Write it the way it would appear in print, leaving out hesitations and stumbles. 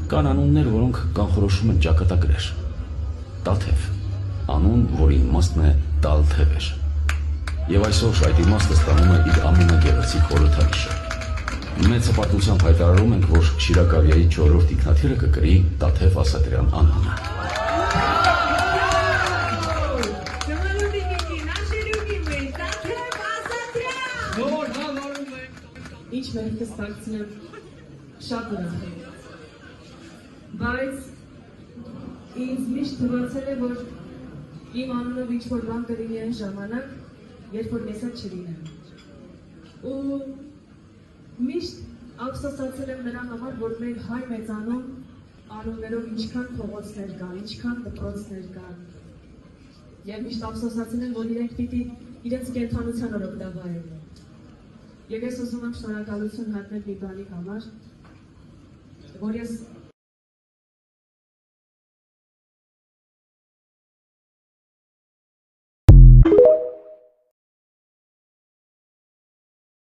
Կան անուններ, որոնք կանխորոշում են ճակատագրեր։ Տաթև, անուն, որի իմաստն է տալ թևեր։ Եվ այսօր այդ իմաստը ստանում է իր ամենագեղեցիկ խորհրդանիշը։ Մեծ հպարտությամբ հայտարարում ենք, որ Շիրակարյայի 4-րդ ինքնաթիռը կկրի Տաթև Ասատրյան անունը։ Ինչ մեղքս տակցնեմ շատ ուրախ եմ, բայց ինձ միշտ թվացել է, որ իմ անունով ինչ-որ բան կլինի այն ժամանակ, երբ որ ես հետ չլինեմ։ Ու միշտ ափսոսացել եմ նրա համար, որ մեր հայ մեծանուն անուններով ինչքան փողոցներ կան, ինչքան դպրոցներ կան։ Եվ միշտ ափսոսացել եմ, որ իրենք պիտի իրենց կենդանության օրոք դա վայելեն։ Եվ ես ուզում եմ շնորհակալություն հայտնել մի բանի համար, որ ես